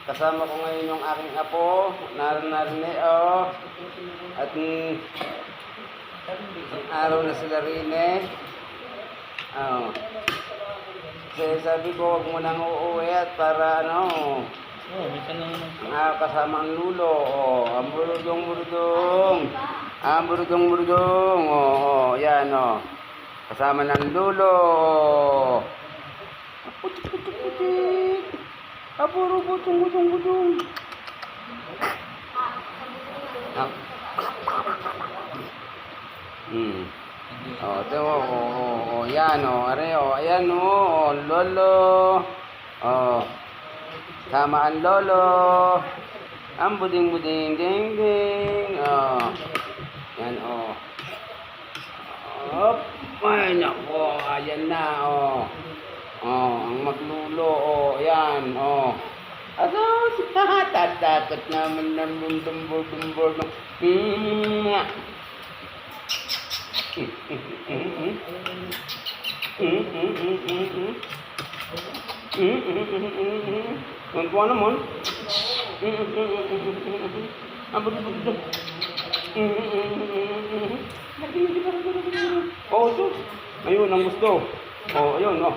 Kasama ko ngayon yung aking apo, narin oh. At araw na sila rin eh. Oh. Kasi sabi ko, huwag mo nang uuwi at para ano, minsan lang naman. kasama ang lulo. Oh, ang burudong. Ang burudong. Oh, yan oh. Kasama ng lulo. Putik. Apuro butong. Oh, ito yan ayan lolo. Oh. Sama ang lolo. Ang buding ding. Oh. Yan oh. Op, ay nako, ayan na oh. Oh, ang maglulo oh, yan oh. Tatakot naman ng bumbur. Ang tuwa naman. Ang budo. Oh, ito. Ayun, ang gusto. Oh, ayun, oh.